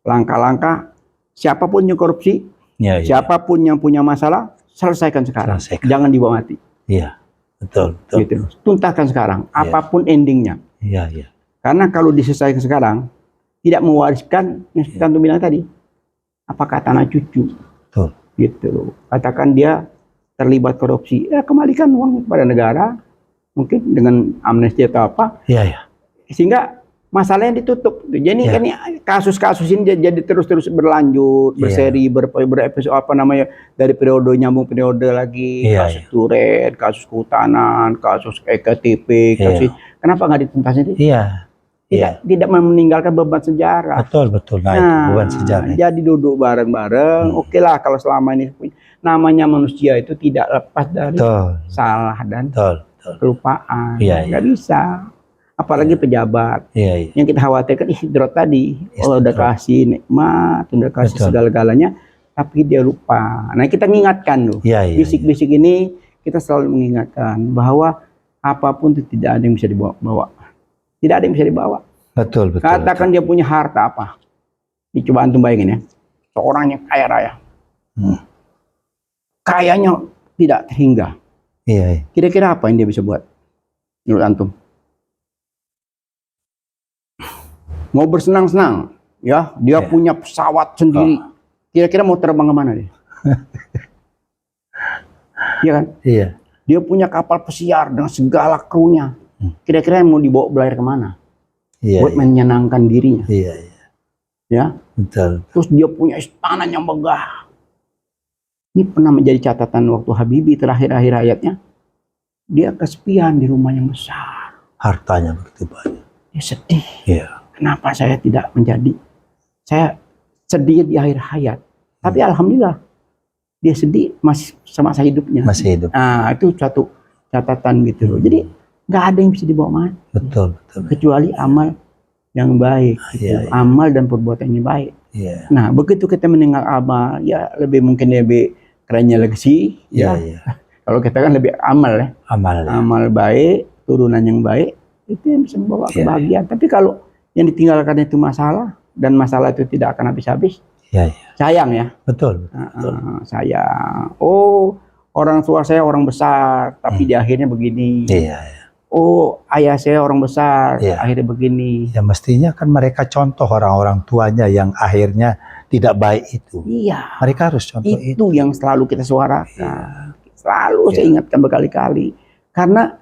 langkah-langkah siapapun yang korupsi, siapapun yang punya masalah, selesaikan sekarang. Jangan dibawa mati. Iya, betul. Gitu. Tuntaskan sekarang, apapun endingnya. Iya. Karena kalau diselesaikan sekarang, tidak mewariskan yang kita bilang tadi. Apakah tanah cucu? Betul. Gitu. Katakan dia terlibat korupsi, kembalikan uang kepada negara. Mungkin dengan amnesti atau apa, sehingga masalahnya ditutup. Jadi kan kasus-kasus ini jadi terus berlanjut, berseri, berepisode dari periode nyambung periode lagi, kasus Turet, kasus kehutanan, kasus EKTP, kasus kenapa nggak dituntasin? Tidak meninggalkan beban sejarah. Betul. Nah, beban sejarah. Jadi duduk bareng-bareng. Oke lah kalau selama ini namanya manusia itu tidak lepas dari salah dan kelupaan, nggak bisa. Apalagi pejabat. Yang kita khawatirkan istidrot tadi. Allah udah kasih nikmat, udah kasih segala-galanya, tapi dia lupa. Nah kita mengingatkan loh. Bisik-bisik ini kita selalu mengingatkan bahwa apapun itu tidak ada yang bisa dibawa. Tidak ada yang bisa dibawa. Betul. Katakan dia punya harta apa. Ini coba antum bayangin ya. Seorang yang kaya raya. Kayanya tidak terhingga. Kira-kira apa yang dia bisa buat? Menurut antum? Mau bersenang-senang, ya, dia punya pesawat sendiri. Kira-kira mau terbang kemana dia? Iya kan? Dia punya kapal pesiar dengan segala krunya. Kira-kira mau dibawa berlayar kemana? Buat menyenangkan dirinya. Ya. Betul. Terus dia punya istana yang megah. Ini pernah menjadi catatan waktu Habibie terakhir-akhir hayatnya. Dia kesepian di rumah yang besar. Hartanya begitu banyak. Dia sedih. Kenapa saya tidak menjadi? Saya sedih di akhir hayat. Tapi alhamdulillah dia sedih masih semasa hidupnya. Masih hidup. Nah, itu suatu catatan gitu loh. Jadi nggak ada yang bisa dibawa mati. Betul. Kecuali amal yang baik. Gitu. Amal dan perbuatan yang baik. Nah, begitu kita meninggal amal, ya lebih kerennya legacy. Kalau kita kan lebih amal ya. Amal baik, turunan yang baik, itu yang bisa membawa kebahagiaan. Tapi kalau yang ditinggalkan itu masalah, dan masalah itu tidak akan habis-habis, sayang ya. Betul. Sayang. Oh, orang tua saya orang besar, tapi di akhirnya begini. Oh, ayah saya orang besar, akhirnya begini. Ya mestinya kan mereka contoh orang-orang tuanya yang akhirnya tidak baik itu. Iya. Mereka harus contoh itu. Itu yang selalu kita suarakan. Selalu saya ingatkan berkali-kali. Karena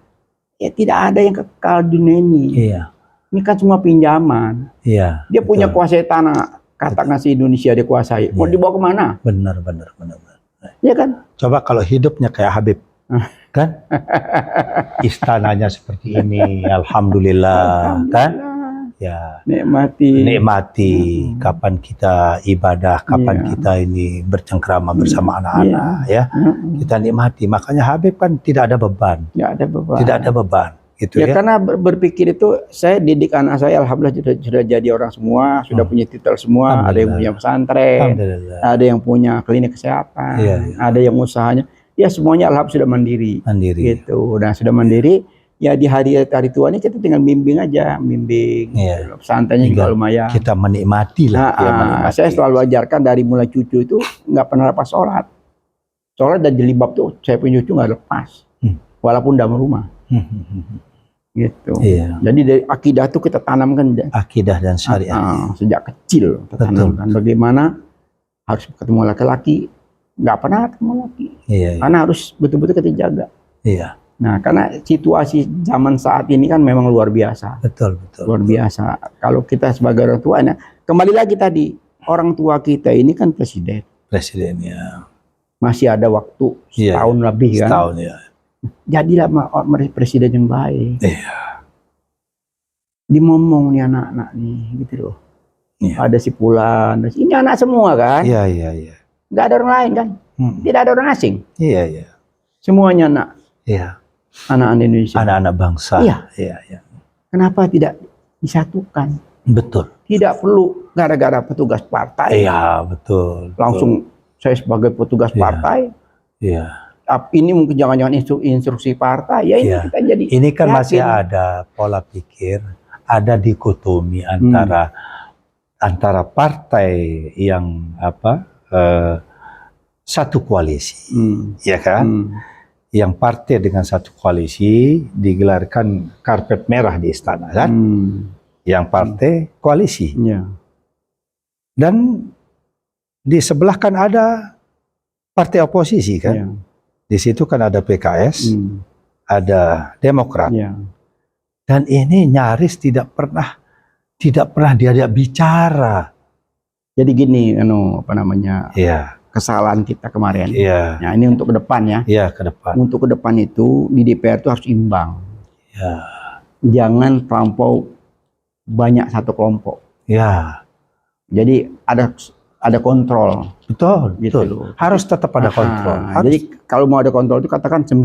ya tidak ada yang kekal di dunia ini. Iya. Ini kan cuma pinjaman. Iya. Dia punya kuasai tanah. Katakan si Indonesia dia kuasai. Mau dibawa kemana? Benar. Iya kan? Coba kalau hidupnya kayak Habib, kan? Istananya seperti ini, alhamdulillah, kan? Ya. Nikmati. Kapan kita ibadah, kapan kita ini bercengkrama bersama anak-anak, ya. Kita nikmati. Makanya Habib kan tidak ada beban. Tidak ada beban. Gitu ya, karena berpikir itu, saya didik anak saya, alhamdulillah sudah jadi orang semua, sudah punya titel semua, ada yang punya pesantren, ada yang punya klinik kesehatan, ada yang usahanya, ya semuanya alhamdulillah sudah mandiri. Gitu. Nah sudah mandiri, ya di hari tuanya kita tinggal bimbing aja, pesantrennya juga lumayan. Kita menikmati lah. Saya selalu ajarkan dari mulai cucu itu nggak pernah lepas sholat dan jilbab tuh saya punya cucu nggak lepas, walaupun dalam rumah. Gitu. Jadi dari akidah itu kita tanamkan, akidah dan syariat sejak kecil kita tanamkan. Bagaimana harus ketemu laki-laki, nggak pernah ketemu laki, karena harus betul-betul kita jaga. Nah, karena situasi zaman saat ini kan memang luar biasa. Betul. Luar biasa. Kalau kita sebagai orang tua, kembali lagi tadi, orang tua kita ini kan presiden ya. Masih ada waktu setahun lebih kan. Setahun ya. Jadilah presiden yang baik. Dimomong nih anak-anak nih, gitu loh. Ada si Pulan, ini anak semua kan. Nggak ada orang lain kan. Tidak ada orang asing. Semuanya anak. Anak-anak Indonesia. Anak-anak bangsa. Kenapa tidak disatukan? Betul. Tidak perlu gara-gara petugas partai. Betul. Langsung saya sebagai petugas partai. Ini mungkin jangan-jangan instruksi partai, ini kita jadi. Ini kan masih ada pola pikir, ada dikotomi antara partai yang satu koalisi, ya kan? Yang partai dengan satu koalisi digelarkan karpet merah di istana, kan? Yang partai koalisi. Dan di sebelah kan ada partai oposisi, kan? Di situ kan ada PKS, ada Demokrat, dan ini nyaris tidak pernah diajak bicara. Jadi gini, kesalahan kita kemarin. Nah, ini untuk ke depan ya. Ke depan. Untuk ke depan itu di DPR itu harus imbang. Jangan terlampau banyak satu kelompok. Jadi ada kontrol. Betul. Harus tetap ada kontrol. Jadi kalau mau ada kontrol itu katakan 9.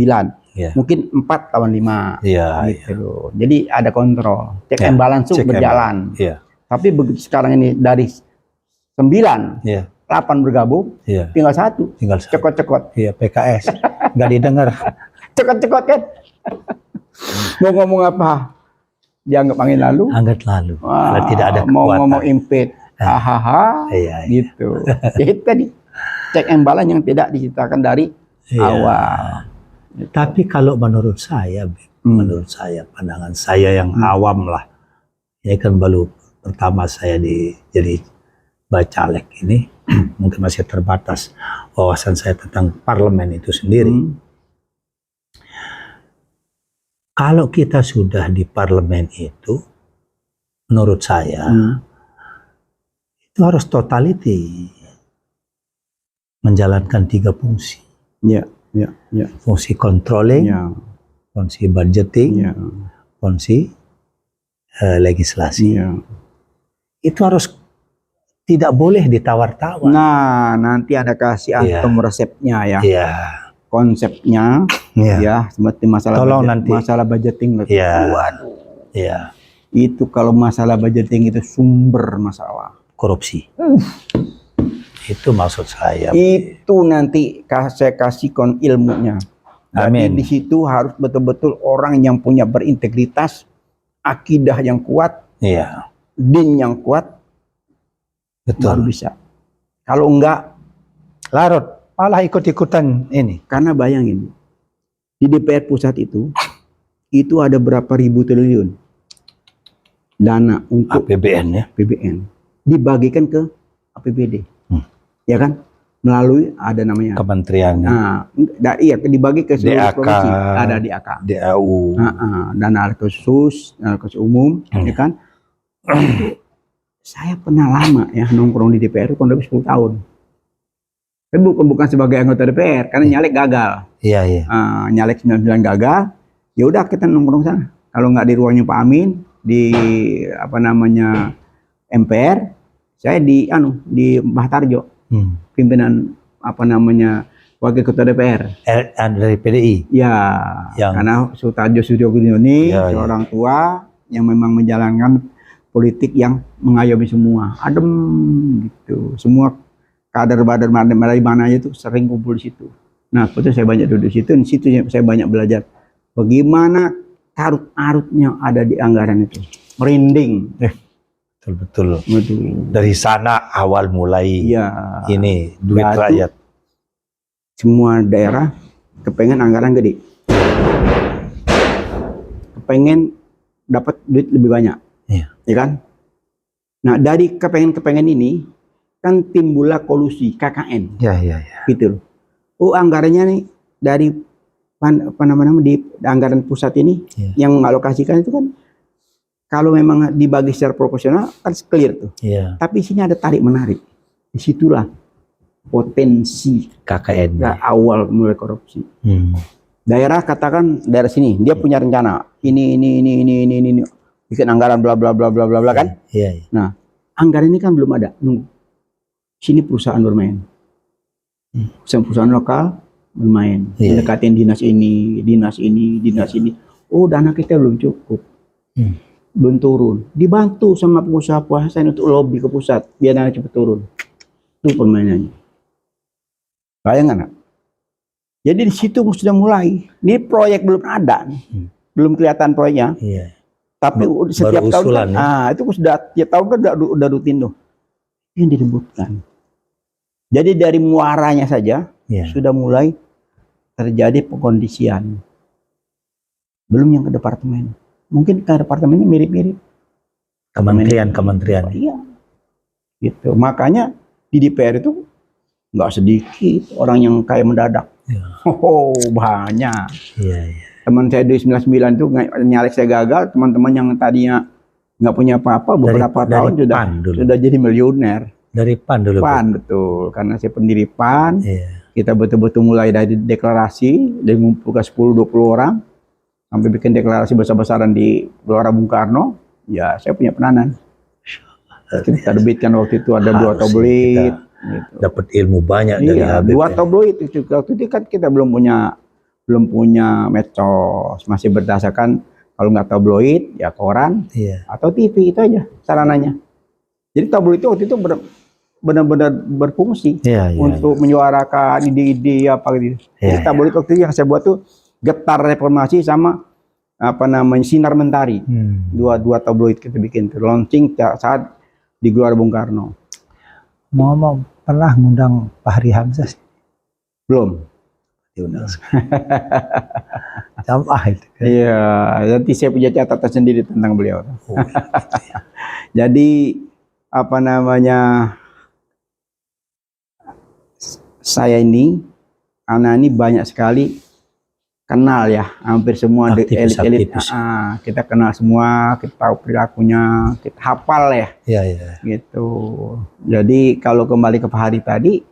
Mungkin 4 lawan 5. Gitu. Jadi ada kontrol. Check and balance itu berjalan. Tapi begitu sekarang ini dari 9, 8 bergabung, tinggal 1. Cekot-cekot. PKS. Nggak didengar. Cekot-cekot kan. Mau ngomong apa? Dianggap angin lalu. Tidak ada kekuatan. Mau ngomong impet. Gitu. Jadi tadi cek and balance yang tidak diciptakan dari awal. Tapi kalau menurut saya, pandangan saya yang awam lah, ya kan baru pertama saya jadi bacalek ini, mungkin masih terbatas wawasan saya tentang parlemen itu sendiri. Kalau kita sudah di parlemen itu, menurut saya itu harus totality, menjalankan 3 fungsi. Fungsi controlling, fungsi budgeting, fungsi legislasi. Itu harus tidak boleh ditawar-tawar. Nah, nanti Anda kasih antum resepnya ya. Konsepnya seperti masalah budgeting. Waduh. Itu kalau masalah budgeting itu sumber masalah. Korupsi. Itu maksud saya. Itu nanti saya kasih ilmunya. Jadi di situ harus betul-betul orang yang punya berintegritas, akidah yang kuat, din yang kuat, baru bisa. Kalau enggak, larut, malah ikut-ikutan ini. Karena bayangin, di DPR pusat itu ada berapa ribu triliun dana untuk APBN dibagikan ke APBD. ya kan? Melalui ada namanya. Kementerian, Nah, iya dibagi ke seluruh DAK, provinsi. Ada DAK. DAU. Dana khusus umum, ya kan? Itu saya pernah lama ya nongkrong di DPR kurang lebih 10 tahun. Tapi bukan sebagai anggota DPR, karena nyalek gagal. Iya. Nyalek 99 gagal. Ya udah kita nongkrong sana. Kalau nggak di ruangnya Pak Amin, di MPR, saya di Mbah Tarjo. Pimpinan wakil ketua DPR Dari PDI. ya, karena Sutarjo Suryo ini seorang tua yang memang menjalankan politik yang mengayomi semua, adem gitu. Semua kader dari mana aja tuh sering kumpul di situ. Nah, betul saya banyak duduk di situ saya banyak belajar bagaimana karut-arutnya ada di anggaran itu. Merinding. Betul. Dari sana awal mulai ini duit rakyat. Semua daerah kepengen anggaran gede, kepengen dapat duit lebih banyak, ya kan? Nah, dari kepengen ini kan timbullah kolusi KKN, gitu. Anggarannya nih dari di anggaran pusat ini yang mengalokasikan itu kan. Kalau memang dibagi secara proporsional kan clear tuh. Tapi sini ada tarik menarik. Disitulah potensi KKN awal mulai korupsi. Daerah katakan daerah sini dia punya rencana ini bikin anggaran bla bla bla bla bla kan. Nah, anggaran ini kan belum ada. Sini perusahaan bermain. Perusahaan lokal bermain. Mendekatin dinas ini. Oh, dana kita belum cukup. Belum turun, dibantu sama pengusaha swasta untuk lobby ke pusat biar dana cepat turun. Itu permainannya. Bayangkan, jadi di situ sudah mulai. Ini proyek belum ada, belum kelihatan proyeknya. Tapi setiap tahun kan, itu sudah tiap tahun kan udah rutin tuh. Yang diributkan. Jadi dari muaranya saja sudah mulai terjadi pengkondisian. Belum yang ke departemen. Mungkin ke departemennya mirip-mirip kementerian. Iya, gitu. Makanya di DPR itu nggak sedikit orang yang kayak mendadak. Banyak. Teman saya di 99 itu nyalek saya gagal. Teman-teman yang tadinya nggak punya apa-apa beberapa tahun sudah jadi miliuner. Dari PAN dulu. PAN betul, karena saya pendiri PAN. Kita betul-betul mulai dari deklarasi, dari mengumpulkan 10-20 orang. Sampai bikin deklarasi besar-besaran di Gelora Bung Karno, ya saya punya peranan. Kita terbitkan waktu itu ada 2 tabloid. Gitu. Dapat ilmu banyak dari Habib. 2 tabloid itu waktu itu kan kita belum punya medsos, masih berdasarkan kalau nggak tabloid ya koran atau TV itu aja sarananya. Jadi tabloid itu waktu itu benar-benar berfungsi untuk menyuarakan ide-ide apa gitu. Jadi tabloid waktu itu yang saya buat tuh Getar Reformasi sama Sinar Mentari. Dua tabloid kita bikin launching saat di Gelora Bung Karno. Mau pernah ngundang Pak Hari Hamzah? Belum. Diundang. Jamaah itu. Iya, nanti saya punya catatan sendiri tentang beliau. Jadi saya ini banyak sekali kenal ya, hampir semua elit-elit. Kita kenal semua, kita tahu perilakunya, kita hafal ya. Gitu. Jadi kalau kembali ke Pak Hari tadi,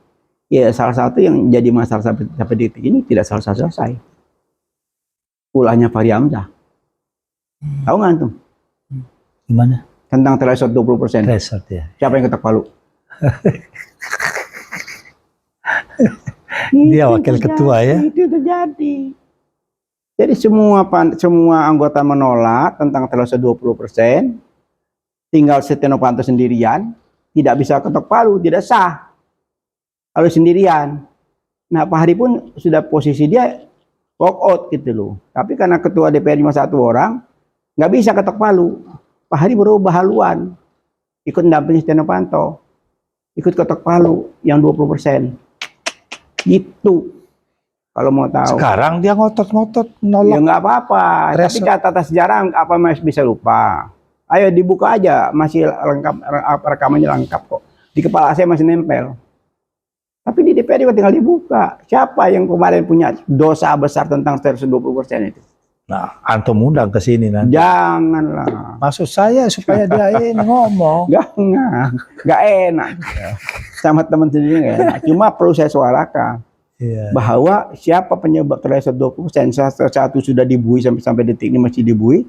ya salah satu yang jadi masalah sampai detik ini tidak selesai. Ulahnya Pak Hari Hamzah. Tahu nggak antum? Gimana? Tentang threshold 20%. Threshold ya. Siapa yang ketok palu? Dia wakil ketua ya. Itu terjadi. Jadi semua anggota menolak tentang threshold 20%. Tinggal Setia Novanto sendirian, tidak bisa ketok palu, tidak sah. Kalau sendirian. Nah, Pak Hari pun sudah posisi dia walk out gitu loh. Tapi karena ketua DPR cuma 1 orang, nggak bisa ketok palu. Pak Hari berubah haluan. Ikut mendampingi Setia Novanto. Ikut ketok palu yang 20%. Itu. Kalau mau tahu. Sekarang dia ngotot-ngotot nolak. Ya nggak apa-apa. Tapi catatan sejarah apa masih bisa lupa. Ayo dibuka aja, masih lengkap, rekamannya lengkap kok. Di kepala saya masih nempel. Tapi di DPR juga tinggal dibuka. Siapa yang kemarin punya dosa besar tentang 120% itu? Nah, antum undang ke sini nanti. Janganlah. Maksud saya supaya dia ini ngomong. Gak enak. Sama teman sendiri gak enak. Cuma perlu saya suarakan. Iya. Bahwa siapa penyebab terhadap 20%, satu sudah dibui sampai detik ini masih dibui.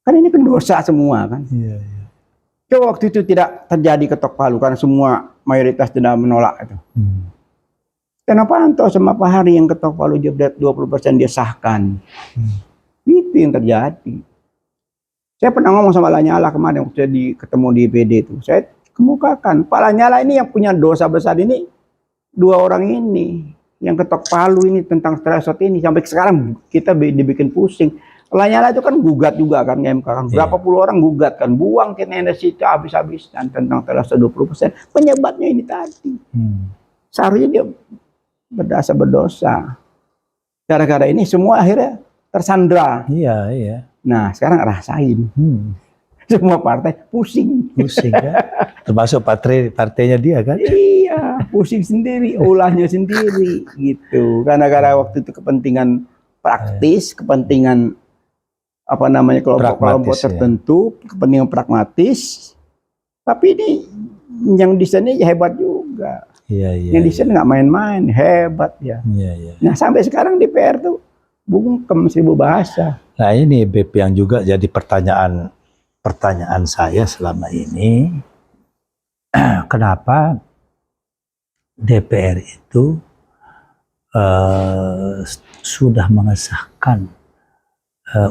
Kan ini kan dosa semua kan. Iya. Coba waktu itu tidak terjadi ketok palu karena semua mayoritas tidak menolak itu. Kenapa Novanto sama Pak Hari yang ketok palu dia 20% dia sahkan? Itu yang terjadi. Saya pernah ngomong sama Lanyala kemarin waktu saya ketemu di IPD itu. Saya kemukakan, Pak Lanyala ini yang punya dosa besar ini, dua orang ini. Yang ketok palu ini tentang threshold ini. Sampai sekarang kita dibikin pusing. Lanyala itu kan gugat juga kan ke MK. Kan. Berapa puluh orang gugat kan. Buang ke energi itu habis-habisan tentang threshold 20%. Penyebabnya ini tadi. Seharusnya dia berdosa. Gara-gara ini semua akhirnya tersandra. Iya. Nah sekarang rasain. Semua partai pusing kan? Termasuk partainya dia kan? Iya, pusing sendiri, ulahnya sendiri gitu. Karena waktu itu kepentingan praktis, kepentingan kelompok-kelompok tertentu, kepentingan pragmatis. Tapi ini yang desainnya hebat juga. Yang desain nggak main-main, hebat ya. Nah sampai sekarang DPR tuh bungkem 1000 bahasa. Nah ini Beb yang juga jadi pertanyaan saya selama ini, kenapa DPR itu sudah mengesahkan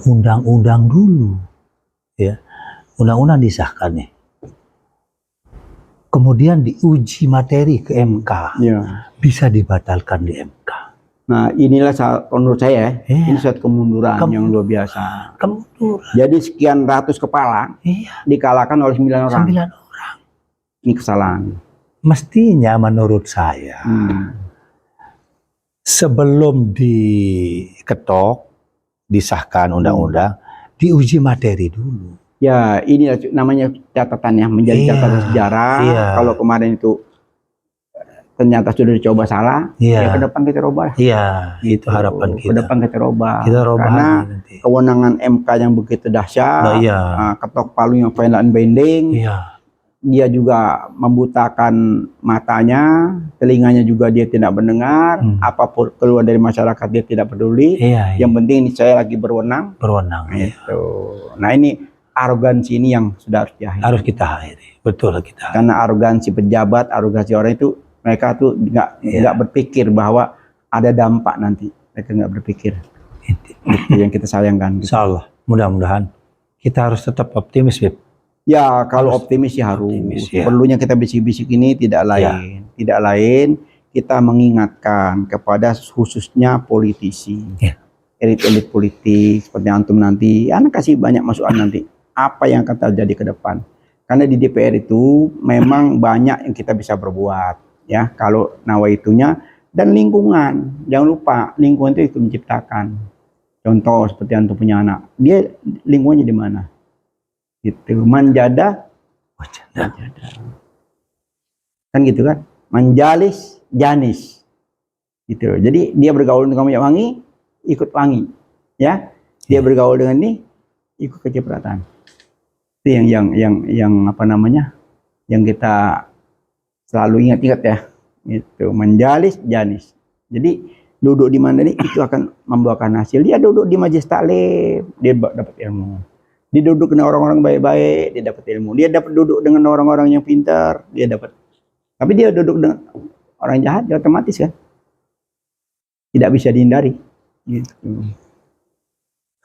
undang-undang dulu, ya, undang-undang disahkan nih, kemudian diuji materi ke MK, bisa dibatalkan di MK. Nah inilah menurut saya ini suatu kemunduran yang luar biasa. Jadi sekian ratus kepala dikalahkan oleh 9 orang. 9 orang. Ini kesalahan. Mestinya menurut saya sebelum diketok, disahkan undang-undang, diuji materi dulu. Ya ini namanya catatannya menjadi catatan sejarah. Kalau kemarin itu ternyata sudah dicoba salah, ya ke depan kita rubah. Iya, itu harapan kita. Ke depan kita rubah. Karena nanti kewenangan MK yang begitu dahsyat, ketok palu yang final and binding, dia juga membutakan matanya, telinganya juga dia tidak mendengar, apapun keluar dari masyarakat dia tidak peduli. Yang penting ini saya lagi berwenang. Gitu. Nah ini arogansi ini yang sudah harus diakhiri. Harus kita akhiri, betul kita. Karena arogansi pejabat, arogansi orang itu mereka tuh nggak berpikir bahwa ada dampak nanti. Mereka nggak berpikir. Itu yang kita sayangkan. Gitu. Insyaallah, mudah-mudahan kita harus tetap optimis, Beb. Ya, kalau optimis ya harus. Perlunya kita bisik-bisik ini tidak lain. Tidak lain, kita mengingatkan kepada khususnya politisi. Elit-elit politik, seperti antum nanti. Anak kasih banyak masukan nanti. Apa yang akan terjadi ke depan. Karena di DPR itu memang banyak yang kita bisa berbuat. Ya, kalau nawaitunya dan lingkungan, jangan lupa lingkungan itu menciptakan. Contoh seperti antum punya anak, dia lingkungannya di mana? Gitu, manjada, kan gitu kan? Manjalis, janis, gitu. Jadi dia bergaul dengan minyak wangi, ikut wangi, ya. Dia bergaul dengan ini, ikut kecipratan. Itu yang apa namanya? Yang kita selalu ingat-ingat ya, itu menjalis janis. Jadi duduk di mana nih itu akan membuahkan hasil. Dia duduk di majelis taklim, dia dapat ilmu. Dia duduk dengan orang-orang baik-baik, dia dapat ilmu. Dia dapat duduk dengan orang-orang yang pintar, dia dapat. Tapi dia duduk dengan orang jahat, dia otomatis kan tidak bisa dihindari. Gitu.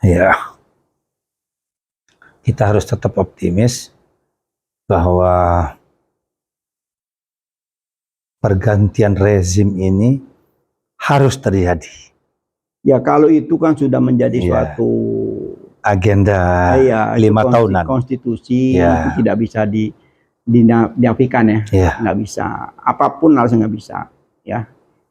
Ya, kita harus tetap optimis bahwa pergantian rezim ini harus terjadi. Ya kalau itu kan sudah menjadi suatu agenda 5 tahunan. Konstitusi itu tidak bisa dinafikan ya. Nggak bisa. Apapun harusnya nggak bisa. Ya,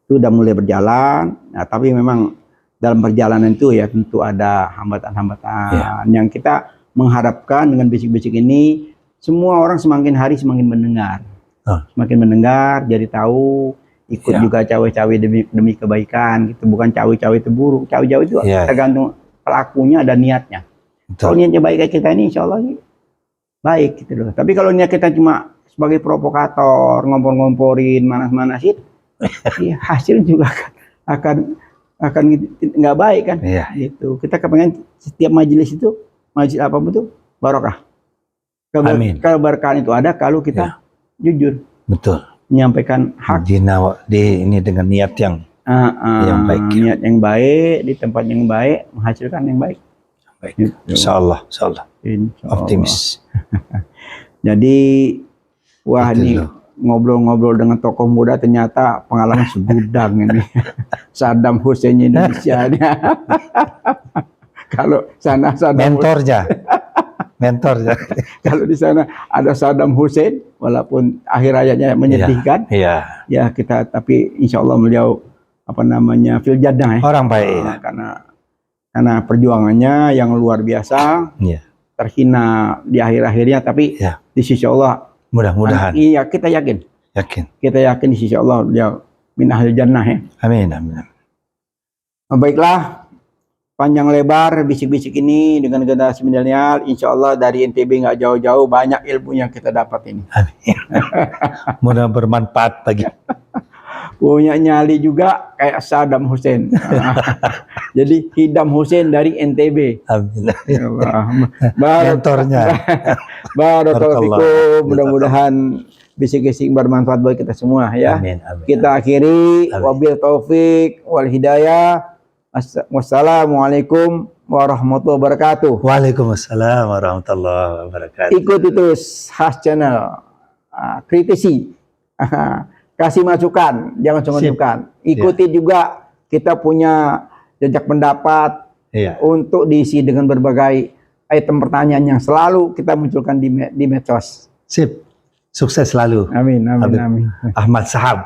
itu sudah mulai berjalan. Nah, tapi memang dalam perjalanan itu ya tentu ada hambatan-hambatan. Yang kita mengharapkan dengan bisik-bisik ini semua orang semakin hari semakin mendengar. semakin mendengar, jadi tahu, ikut juga cawe-cawe demi kebaikan gitu, bukan cawe-cawe itu buruk, cawe-cawe itu tergantung pelakunya dan niatnya. Kalau niatnya baik kayak kita ini, insya Allah baik gitu loh. Tapi kalau niat kita cuma sebagai provokator, ngompor-ngomporin, manas-manasin, ya hasil juga akan nggak baik kan? Gitu. Kita kepengen setiap majelis apapun itu barokah. Keberkahan itu ada kalau kita jujur. Betul. Menyampaikan hak. Ini dengan niat yang baik. Niat yang baik di tempat yang baik menghasilkan yang baik. Baik. Insya Allah. Optimis. Jadi ini ngobrol-ngobrol dengan tokoh muda ternyata pengalaman segudang ini. Saddam Hussein Indonesia. Kalau sana mentornya. Kalau di sana ada Saddam Hussein, walaupun akhir hayatnya menyedihkan, ya kita, tapi insya Allah beliau fil jannah, orang baik, karena perjuangannya yang luar biasa, terhina di akhir-akhirnya, tapi di sisi Allah mudah-mudahan. Iya, kita yakin di sisi Allah beliau min ahli jannah ya. Amin. Baiklah. Panjang lebar bisik-bisik ini dengan generasi milenial, insya Allah dari NTB nggak jauh-jauh, banyak ilmu yang kita dapat ini. Amin. Mudah bermanfaat bagi. Punya nyali juga kayak Saddam Hussein. Jadi Hidam Hussein dari NTB. Amin. Ya Allah. Mentornya. Barakallahu. Mudah-mudahan bisik-bisik bermanfaat bagi kita semua ya. Amin. Kita akhiri wabil taufik wal hidayah. Wassalamualaikum warahmatullahi wabarakatuh. Waalaikumsalam warahmatullahi wabarakatuh. Ikuti terus Khas Channel, kritisi, kasih masukan, jangan cuma masukan. Ikuti juga kita punya jejak pendapat untuk diisi dengan berbagai item pertanyaan yang selalu kita munculkan di medsos. Sip, sukses selalu. Amin. Ahmad Sahab.